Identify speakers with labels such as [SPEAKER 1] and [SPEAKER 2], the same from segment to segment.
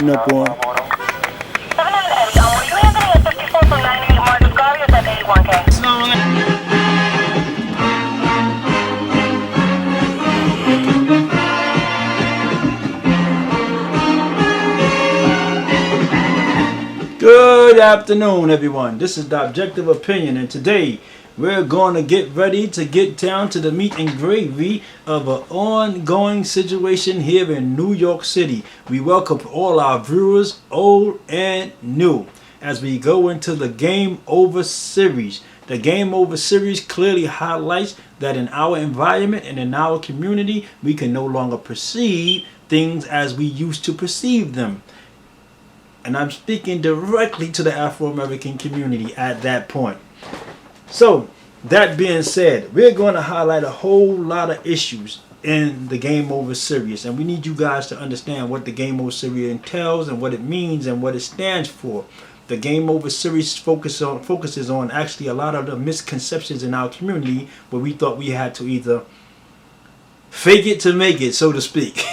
[SPEAKER 1] beating up on.
[SPEAKER 2] 700 Eddie, were you handling at 54.98 Marcus Garvey or is that 81K?
[SPEAKER 1] Good afternoon, everyone. This is the Objective Opinion, and today we're going to get ready to get down to the meat and gravy of an ongoing situation here in New York City. We welcome all our viewers, old and new, as we go into the Game Over series. The Game Over series clearly highlights that in our environment and in our community, we can no longer perceive things as we used to perceive them. And I'm speaking directly to the Afro-American community at that point. So, that being said, we're going to highlight a whole lot of issues in the Game Over series. And we need you guys to understand what the Game Over series entails and what it means and what it stands for. The Game Over series focuses on actually a lot of the misconceptions in our community where we thought we had to either fake it to make it, so to speak.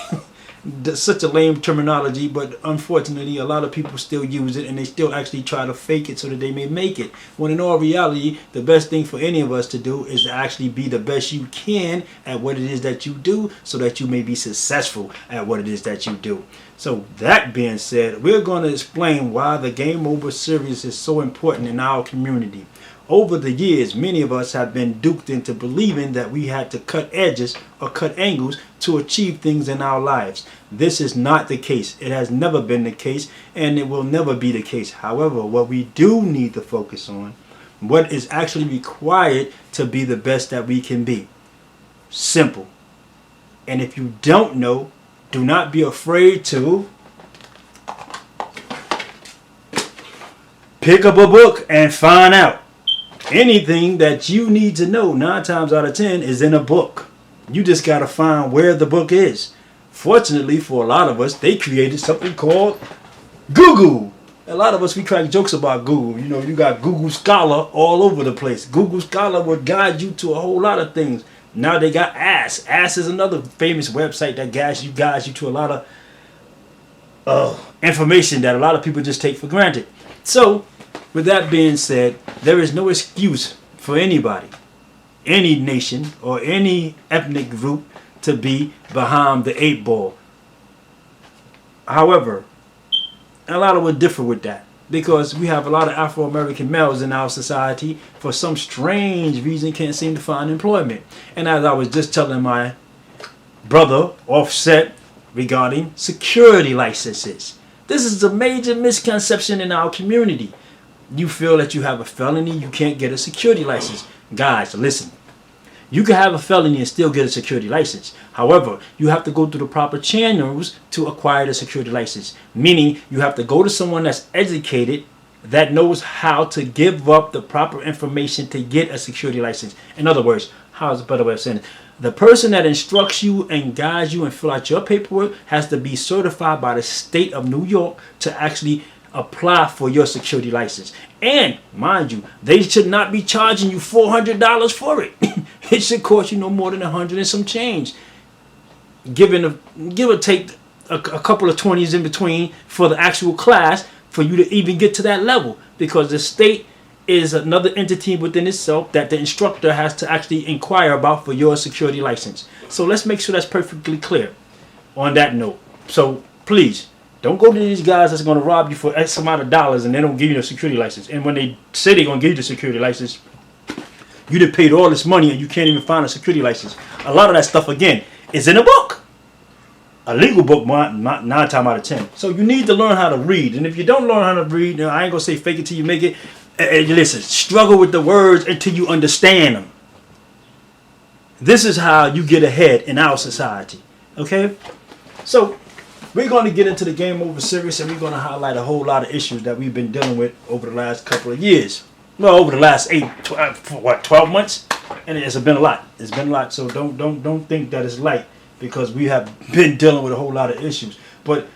[SPEAKER 1] That's such a lame terminology, but unfortunately a lot of people still use it and they still actually try to fake it so that they may make it, when in all reality the best thing for any of us to do is to actually be the best you can at what it is that you do, so that you may be successful at what it is that you do. So that being said, we're going to explain why the Game Over series is so important in our community. Over the years, many of us have been duped into believing that we had to cut edges or cut angles to achieve things in our lives. This is not the case. It has never been the case, and it will never be the case. However, what we do need to focus on, what is actually required to be the best that we can be. Simple. And if you don't know, do not be afraid to pick up a book and find out. Anything that you need to know 9 times out of 10 is in a book. You just got to find where the book is. Fortunately for a lot of us, they created something called Google. A lot of us, we crack jokes about Google. You know, you got Google Scholar all over the place. Google Scholar will guide you to a whole lot of things. Now they got Ask. Ask is another famous website that guides you to a lot of information that a lot of people just take for granted. So, with that being said, there is no excuse for anybody, any nation, or any ethnic group to be behind the 8 ball. However, a lot of us differ with that, because we have a lot of Afro-American males in our society for some strange reason can't seem to find employment. And as I was just telling my brother Offset regarding security licenses, this is a major misconception in our community. You feel that you have a felony, you can't get a security license. Guys, listen. You can have a felony and still get a security license. However, you have to go through the proper channels to acquire the security license. Meaning, you have to go to someone that's educated, that knows how to give up the proper information to get a security license. In other words, how is a better way of saying it? The person that instructs you and guides you and fill out your paperwork has to be certified by the state of New York to actually apply for your security license. And mind you, they should not be charging you $400 for it. It should cost you no more than 100 and some change, give or take a couple of 20s in between for the actual class for you to even get to that level, because the state is another entity within itself that the instructor has to actually inquire about for your security license. So let's make sure that's perfectly clear on that note. So please, don't go to these guys that's going to rob you for X amount of dollars and they don't give you a security license. And when they say they're going to give you the security license, you done paid all this money and you can't even find a security license. A lot of that stuff, again, is in a book. A legal book, 9 times out of 10. So you need to learn how to read. And if you don't learn how to read, I ain't going to say fake it till you make it. Listen, struggle with the words until you understand them. This is how you get ahead in our society. Okay? So we're going to get into the Game Over series, and we're going to highlight a whole lot of issues that we've been dealing with over the last couple of years. Well, over the last 12 months? And it's been a lot. It's been a lot. So don't think that it's light, because we have been dealing with a whole lot of issues. But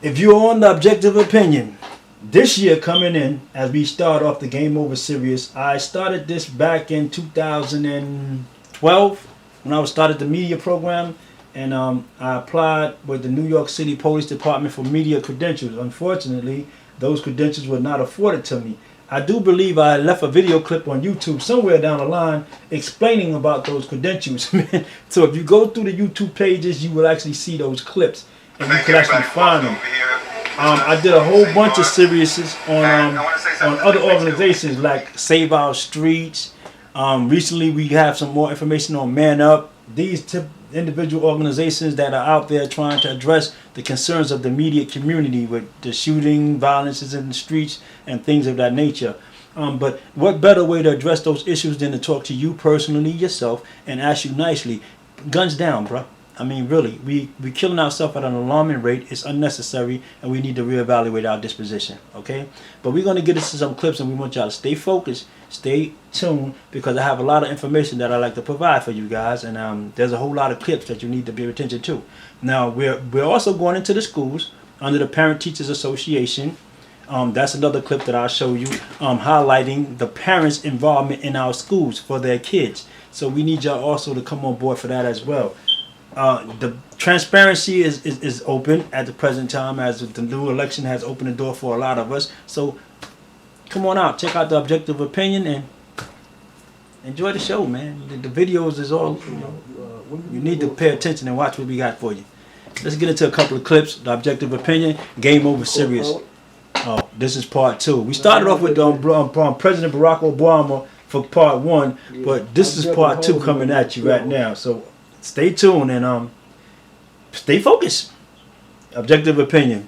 [SPEAKER 1] if you're on the Objective Opinion, this year coming in, as we start off the Game Over series, I started this back in 2012 when I started the media program. and I applied with the New York City Police Department for media credentials. Unfortunately, those credentials were not afforded to me. I do believe I left a video clip on YouTube somewhere down the line explaining about those credentials. So if you go through the YouTube pages, you will actually see those clips, and you can actually find them. I did a whole bunch of series on other organizations like Save Our Streets. Recently, we have some more information on Man Up. These individual organizations that are out there trying to address the concerns of the media community with the shooting, violences in the streets, and things of that nature. But what better way to address those issues than to talk to you personally, yourself, and ask you nicely, guns down, bro. I mean, really, we killing ourselves at an alarming rate. It's unnecessary, and we need to reevaluate our disposition, okay? But we're going to get into some clips, and we want y'all to stay focused, stay tuned, because I have a lot of information that I like to provide for you guys, and there's a whole lot of clips that you need to pay attention to. Now, we're also going into the schools under the Parent Teachers Association. That's another clip that I'll show you, highlighting the parents' involvement in our schools for their kids. So we need y'all also to come on board for that as well. The transparency is open at the present time, as the new election has opened the door for a lot of us. So come on out, check out the Objective Opinion, and enjoy the show, man. The videos is all, you need to pay attention and watch what we got for you. Let's get into a couple of clips. The Objective Opinion, Game Over Serious. This is part 2. We started off with President Barack Obama for part 1, but this is part 2 coming at you right now. So stay tuned and stay focused. Objective Opinion.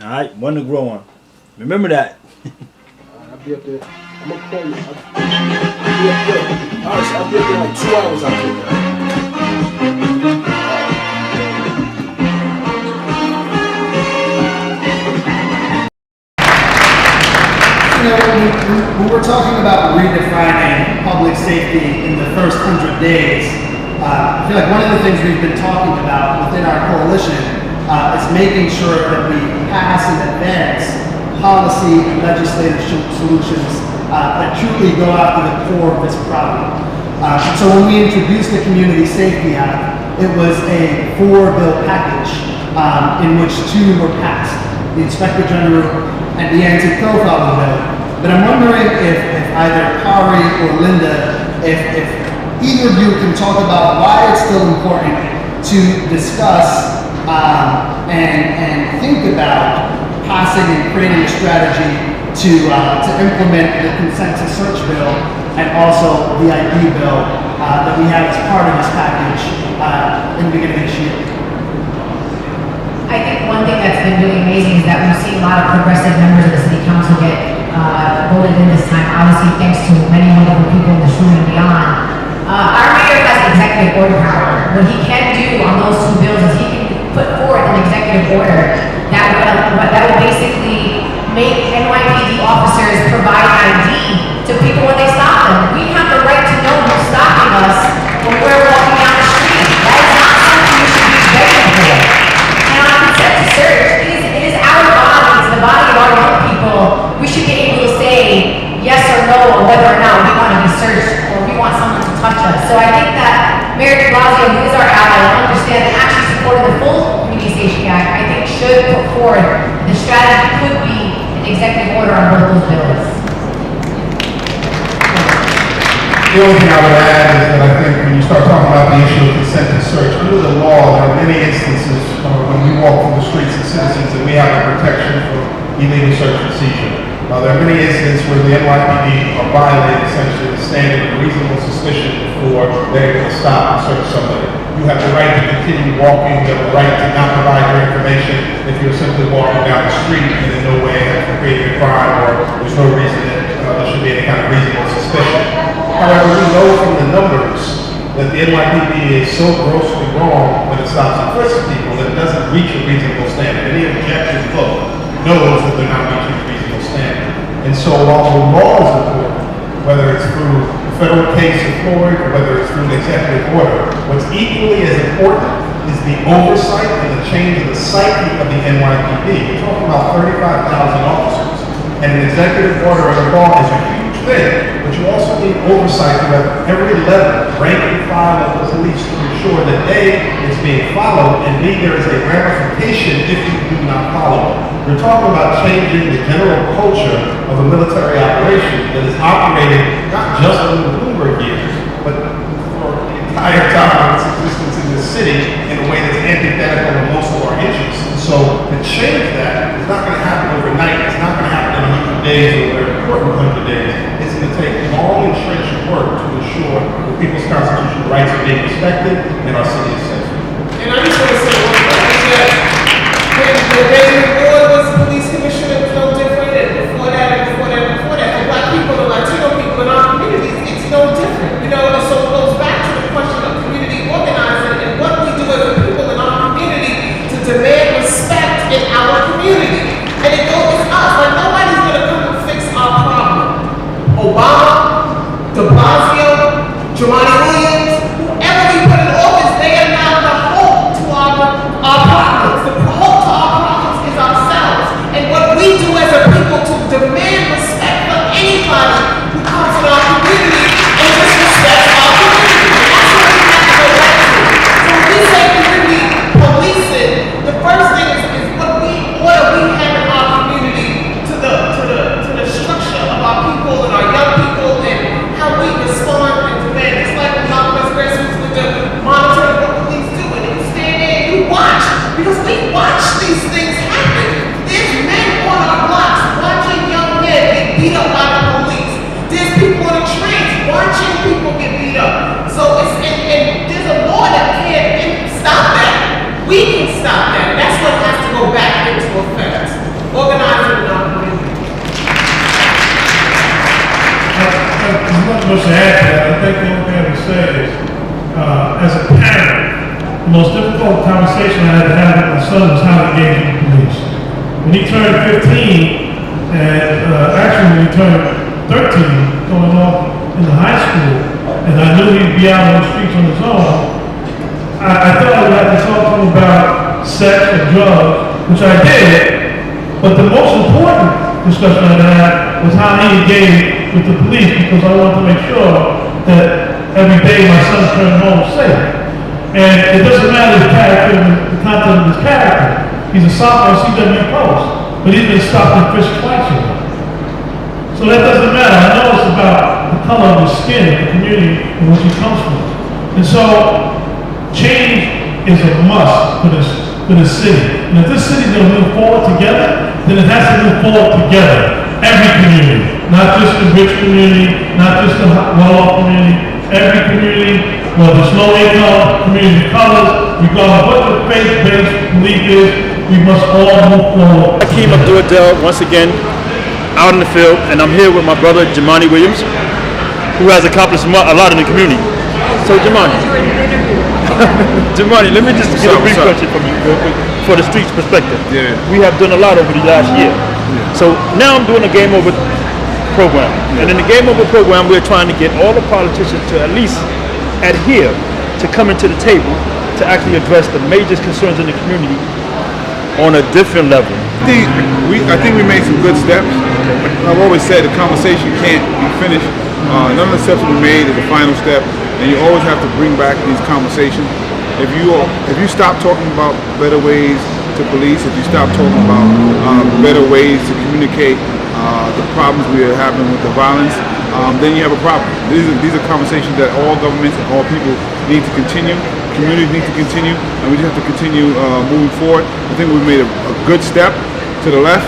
[SPEAKER 1] All right, one to grow on. Remember that.
[SPEAKER 3] I'll be up there. I'm gonna call you. I'll be up there. Honestly, I'll be up there like 2 hours out there.
[SPEAKER 4] When we're talking about redefining public safety in the first 100 days, I feel like one of the things we've been talking about within our coalition is making sure that we pass and advance policy and legislative solutions that truly go after the core of this problem. So when we introduced the Community Safety Act, it was a 4-bill package in which 2 were passed, the Inspector General and the Anti-Profiling Bill. But I'm wondering if either Kari or Linda, if either of you can talk about why it's still important to discuss and think about passing and creating a strategy to implement the consensus search bill and also the ID bill that we have as part of this package in the beginning of this year.
[SPEAKER 5] I think one thing that's been really amazing is that we've seen a lot of progressive members of the city council get voted in this time, obviously thanks to many wonderful people in this room and beyond. Our mayor has executive order power. What he can do on those 2 bills is he can put forth an executive order that will basically make NYPD officers provide ID to people when they stop them. We have the right to know who's stopping us when we're walking down the street. That is not something we should be begging for. And on consent to search, it is our body, it's the body of our young people. We should be able to say yes or no on whether or not we want to be searched or we want someone to touch us. So I think that Mayor de Blasio, who is our ally and understands and actually supported the full Community Safety Act, I think should put forward the strategy could be an executive order on both those bills.
[SPEAKER 6] The only thing I would add is that I think when you start talking about the issue of consent to search, under the law, there are many instances when we walk through the streets as citizens that we have a protection for illegal search and seizure. There are many instances where the NYPD are violating essentially the standard of reasonable suspicion before they're able to stop and search somebody. You have the right to continue walking, you have the right to not provide your information if you're simply walking down the street and in no way have created a crime or there's no reason that there should be any kind of reasonable suspicion. However, we know from the numbers that the NYPD is so grossly wrong when it stops and frisks people that it doesn't reach a reasonable standard. Any objective vote knows that they're not reaching a reasonable standard. And so while the law is important, whether it's through the federal case of Floyd or whether it's through an executive order, what's equally as important is the oversight and the change of the psyche of the NYPD. We're talking about 35,000 officers. And an executive order of the law is a huge thing, but you also need oversight at every level, rank and file of the police, to ensure that A, it's being followed, and B, there is a ramification if you do not follow it. We're talking about changing the general culture of a military operation that is operating not just in the Bloomberg years, but for the entire time of its existence in this city in a way that's antithetical to most of our interests. And so to change that is not going to happen overnight. It's not going to happen in 100 days or whatever important 100 days. It's going to take long entrenched work to ensure that people's constitutional rights are being respected and our city is safe.
[SPEAKER 7] And I just want to say one thing, that when David Ward was police commissioner, it was no different, and before that, for black people and Latino people in our communities, it's no different, you know, and so it goes back to the question of community organizing and what we do as a people in our community to demand respect in our community. And it goes us, like nobody's going to come and fix our problem. Obama, de Blasio, Jumaane Williams, whoever we put in office, they are now the hope to our problems. The hope to our problems is ourselves. And what we do as a people to demand respect for anybody who comes in our community and disrespects our community. That's what we have to go back to. So when we say community policing, the first thing is what we have in our community to the structure of our people and our young people and how we respond and demand. It's like when Malcolm X Grassroots with the monitoring what police do, and you stand there and you watch, because we watch these things happen. There's men on our blocks watching young men get beat up by the police. There's people on the trains watching people get beat up. So it's and there's a law that can't stop that. We can stop that. That's what has to go back into effect. Organizing in our community.
[SPEAKER 8] There's not much to add to that. I think the only thing I would say is, as a parent, the most difficult conversation I had to have with my son was how to engage with the police. When he turned 15, and actually when he turned 13, going off in the high school, and I knew he'd be out on the streets on his own, I thought I would have to talk to him about sex or drugs, which I did, but the most important discussion I had was how he engaged with the police, because I wanted to make sure that every day my son returned home safe. And it doesn't matter the character, the content of his character. He's a sophomore CW Post, but he's been stopped and fished twice already. So that doesn't matter. I know it's about the color of his skin, the community in which he comes from. And so change is a must for this city. And if this city is going to move forward together, then it has to move forward together. Every community, not just the rich community, not just the well-off community, every community, whether it's low income, community of colors, regardless of what the faith-based belief is, we must all move forward.
[SPEAKER 1] Hakeem Abdul-Adel, once again, out in the field, and I'm here with my brother, Jumaane Williams, who has accomplished a lot in the community. So, Jumaane, let me just get a brief question from you real quick for the streets perspective.
[SPEAKER 9] Yeah.
[SPEAKER 1] We have done a lot over the last year. Yeah. So now I'm doing a Game Over program. Yeah. And in the Game Over program, we're trying to get all the politicians to at least adhere to coming to the table to actually address the major concerns in the community on a different level.
[SPEAKER 9] I think we made some good steps. I've always said the conversation can't be finished. None of the steps we made is the final step, and you always have to bring back these conversations. If you stop talking about better ways to police, if you stop talking about better ways to communicate the problems we are having with the violence, then you have a problem. These are conversations that all governments and all people need to continue. Communities need to continue, and we just have to continue moving forward. I think we've made a good step to the left.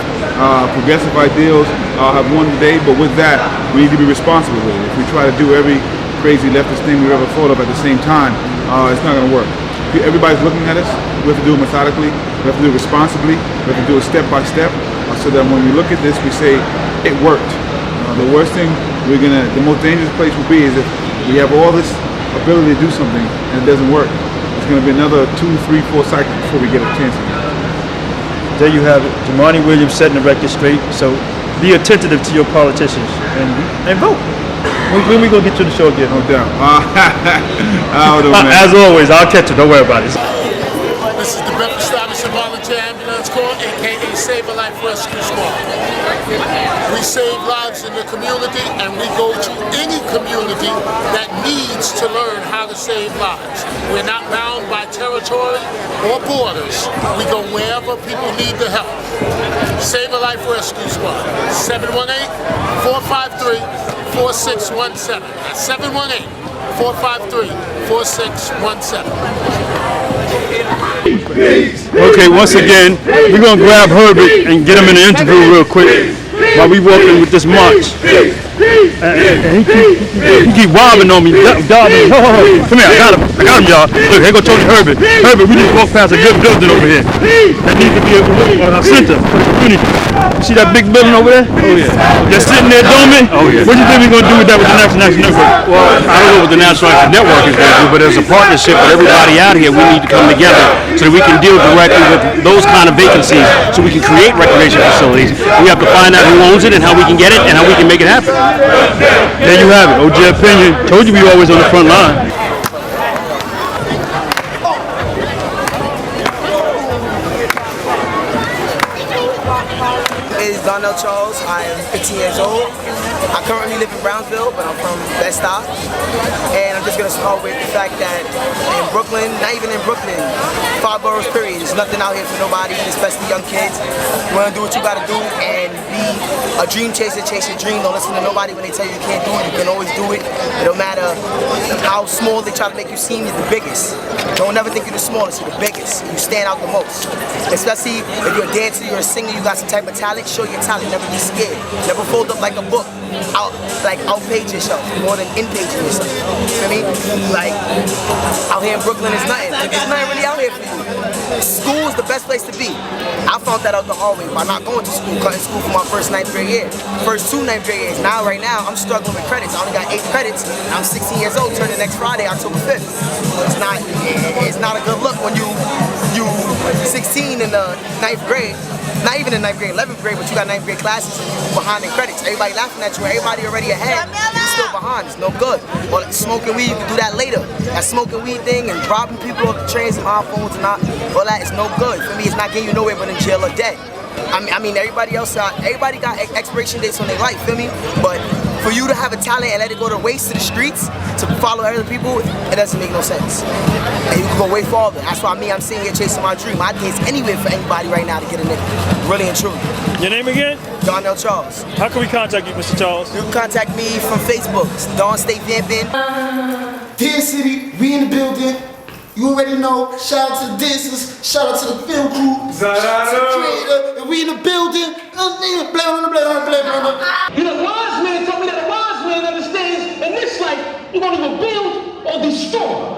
[SPEAKER 9] Progressive ideals have won today, but with that, we need to be responsible with it. If we try to do every crazy leftist thing we've ever thought of at the same time, it's not going to work. Everybody's looking at us. We have to do it methodically. We have to do it responsibly. We have to do it step by step, so that when we look at this, we say it worked. The worst thing the most dangerous place will be is if we have all this ability to do something and it doesn't work. It's going to be another 2, 3, 4 cycles before we get a chance again.
[SPEAKER 1] There you have it, Jumaane Williams setting the record straight. So be attentive to your politicians and vote. When we gonna get to the show again?
[SPEAKER 9] No doubt.
[SPEAKER 1] As always, I'll catch you. Don't worry about it.
[SPEAKER 10] This is the Memphis Establishment Volunteer Ambulance Corps, aka Save a Life Will Rescue Squad. We save lives in the community, and we go to any community that needs to learn how to save lives. We're not bound by territory or borders. We go wherever people need the help. Save a Life Rescue Squad. 718-453-4617. That's 718-453-4617.
[SPEAKER 11] Okay, once again, we're going to grab Herbert and get him in an interview real quick while we walking with this march. And he keep wobbling on me, dobbing. Oh, come here, I got him, y'all. Look, here go Tony Herbert. Herbert, we just walked past a good building over here. That needs to be a center for the community. See that big building over there? Oh yeah. Just sitting there doming? Oh yeah. What do you think we're going to do with that with the National Network? Well, I don't know what the National Network is going to do, but as a partnership with everybody out here, we need to come together so that we can deal directly with those kind of vacancies, so we can create recreation facilities. We have to find out who owns it and how we can get it and how we can make it happen. There you have it. OJ Opinion. Told you we always on the front line.
[SPEAKER 12] Darnell Charles. I am 15 years old. I currently live in Brownsville, but I'm from Bed-Stuy. And I'm just going to start with the fact that in Brooklyn, not even in Brooklyn, 5 boroughs period, there's nothing out here for nobody, especially young kids. You want to do what you got to do and be a dream chaser, chase your dream. Don't listen to nobody when they tell you you can't do it. You can always do it. It don't matter how small they try to make you seem, you're the biggest. Don't ever think you're the smallest, you're the biggest. You stand out the most. Especially if you're a dancer, you're a singer, you got some type of talent, show your talent, never be scared. Never fold up like a book. Outpage yourself more than inpage yourself. You feel me? Like, out here in Brooklyn, it's nothing. There's nothing really out here for you. School is the best place to be. I found that out the hard way by not going to school, cutting school for my first 9th grade year. First 2 9th grade years. Now, right now, I'm struggling with credits. I only got 8 credits. And I'm 16 years old, turning next Friday, October 5th. It's not a good look when you 16 in the 9th grade. Not even in 9th grade, 11th grade, but you got 9th grade classes and you behind in credits. Everybody laughing at you, everybody already ahead. You're still behind, it's no good. Or smoking weed, you can do that later. That smoking weed thing and robbing people off the trains and iPhones and all that is no good. For me, it's not getting you nowhere but in jail or dead. I mean, everybody got expiration dates on their life, feel me? But for you to have a talent and let it go to waste to the streets, to follow other people, it doesn't make no sense. And you can go way farther. That's why I'm sitting here chasing my dream. I'd gaze anywhere for anybody right now to get a nigga. Really and truly.
[SPEAKER 11] Your name again?
[SPEAKER 12] Darnell Charles.
[SPEAKER 11] How can we contact you, Mr. Charles?
[SPEAKER 12] You can contact me from Facebook. It's Dawn State Vampin'.
[SPEAKER 13] Dear City, we in the building. You already know. Shout out to the dancers. Shout out to the film crew. Shout out to the creator. And we in the building.
[SPEAKER 14] You know, wise man told me that a wise man understands in this life you want to build or destroy.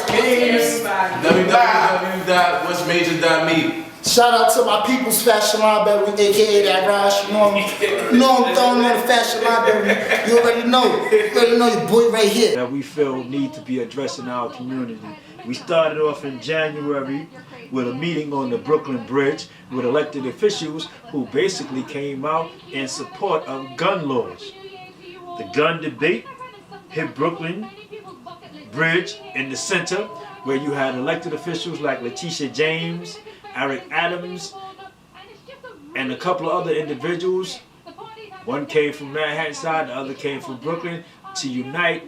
[SPEAKER 3] Kings.
[SPEAKER 13] www.what'smajor.me. Shout out to my people's fashion library, aka that Rosh. You know I'm throwing on the fashion library. You already know. You already know your boy right here.
[SPEAKER 1] That we feel need to be addressed in our community. We started off in January with a meeting on the Brooklyn Bridge with elected officials who basically came out in support of gun laws. The gun debate hit Brooklyn Bridge in the center, where you had elected officials like Letitia James, Eric Adams, and a couple of other individuals. One came from Manhattan side, the other came from Brooklyn, to unite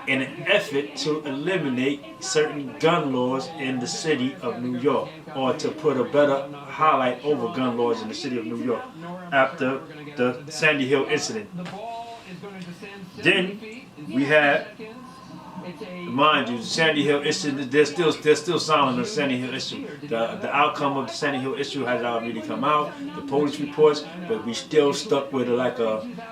[SPEAKER 1] in an effort to eliminate certain gun laws in the city of New York, or to put a better highlight over gun laws in the city of New York after the Sandy Hill incident. Then we had, mind you, the Sandy Hill issue, they're still silent on the Sandy Hill issue. The outcome of the Sandy Hill issue has already come out, the police reports, but we still stuck with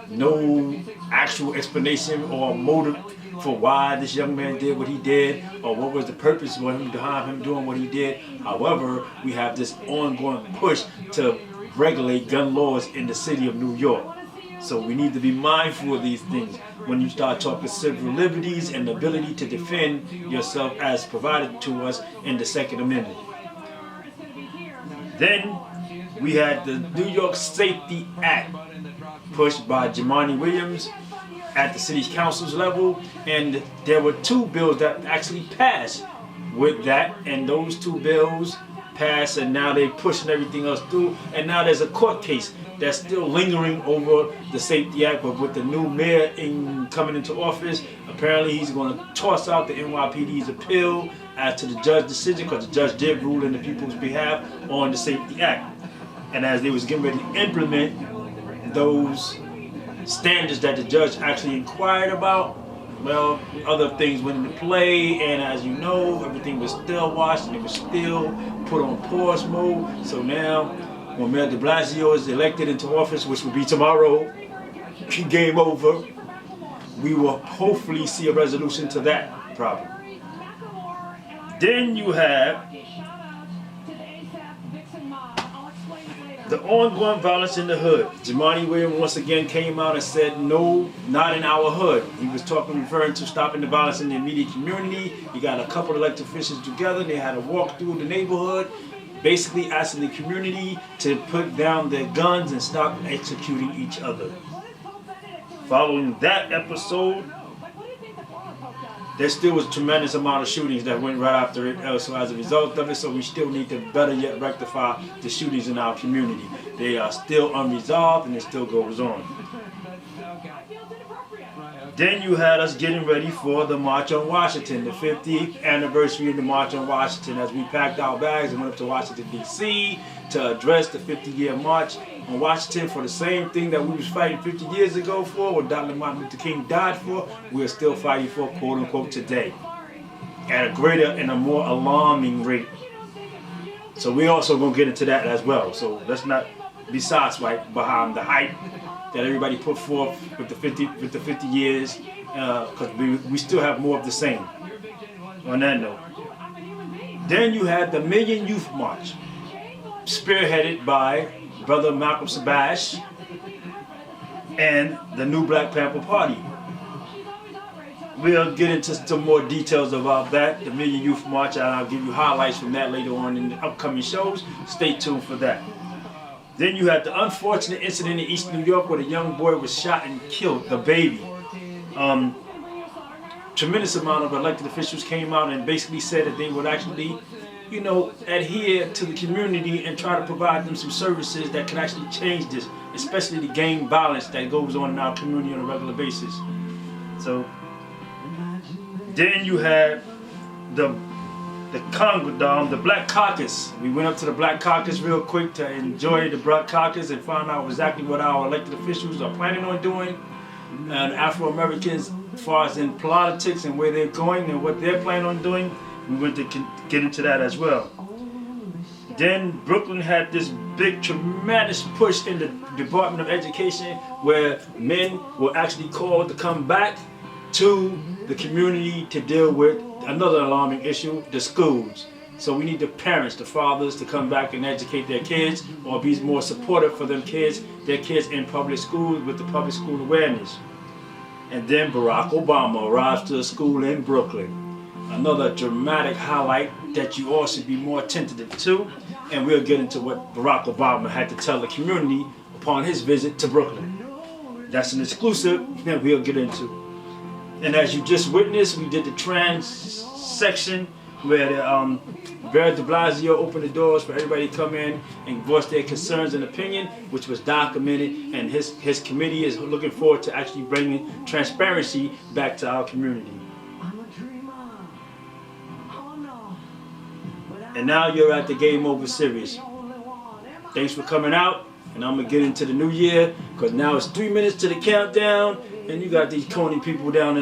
[SPEAKER 1] no actual explanation or motive for why this young man did what he did, or what was the purpose for him behind him doing what he did. However, we have this ongoing push to regulate gun laws in the city of New York. So we need to be mindful of these things when you start talking civil liberties and the ability to defend yourself as provided to us in the Second Amendment. Then we had the New York Safety Act pushed by Jumaane Williams at the city council's level, and there were two bills that actually passed with that, and those two bills passed, and now they're pushing everything else through, and now there's a court case that's still lingering over the Safety Act. But with the new mayor coming into office, apparently he's going to toss out the NYPD's appeal as to the judge's decision, because the judge did rule in the people's behalf on the Safety Act. And as they was getting ready to implement those standards that the judge actually inquired about, well, other things went into play, and as you know, everything was still watched and it was still put on pause mode. So now, when Mayor de Blasio is elected into office, which will be tomorrow, game over, we will hopefully see a resolution to that problem. Then you have the ongoing violence in the hood. Jumaane Williams once again came out and said, no, not in our hood. He was referring to stopping the violence in the immediate community. He got a couple of elected officials together. They had a walk through the neighborhood, basically asking the community to put down their guns and stop executing each other. Following that episode, there still was a tremendous amount of shootings that went right after it. So as a result of it, so we still need to better yet rectify the shootings in our community. They are still unresolved and it still goes on. Then you had us getting ready for the March on Washington, the 50th anniversary of the March on Washington, as we packed our bags and went up to Washington, D.C. to address the 50-year March on Washington for the same thing that we was fighting 50 years ago for, what Dr. Martin Luther King died for, we are still fighting for, quote unquote, today, at a greater and a more alarming rate. So we also going to get into that as well. So let's not be sideswiped behind the hype that everybody put forth with the 50 years, because we still have more of the same. On that note, then you had the Million Youth March, spearheaded by Brother Malcolm Sabash and the New Black Panther Party. We'll get into some more details about that, the Million Youth March, and I'll give you highlights from that later on in the upcoming shows. Stay tuned for that. Then you had the unfortunate incident in East New York where the young boy was shot and killed, the baby. Tremendous amount of elected officials came out and basically said that they would actually, adhere to the community and try to provide them some services that can actually change this, especially the gang violence that goes on in our community on a regular basis. So then you had the Black Caucus. We went up to the Black Caucus real quick to enjoy the Black Caucus and find out exactly what our elected officials are planning on doing, and Afro-Americans as far as in politics and where they're going and what they're planning on doing. We went to get into that as well. Then Brooklyn had this big, tremendous push in the Department of Education where men were actually called to come back to the community to deal with another alarming issue, the schools. So we need the parents, the fathers, to come back and educate their kids or be more supportive for their kids in public schools with the public school awareness. And then Barack Obama arrives to a school in Brooklyn. Another dramatic highlight that you all should be more attentive to. And we'll get into what Barack Obama had to tell the community upon his visit to Brooklyn. That's an exclusive that we'll get into. And as you just witnessed, we did the trans section where Mayor de Blasio opened the doors for everybody to come in and voice their concerns and opinion, which was documented, and his committee is looking forward to actually bringing transparency back to our community. And now you're at the Game Over series. Thanks for coming out, and I'm gonna get into the new year, because now it's 3 minutes to the countdown, and you got these corny people down in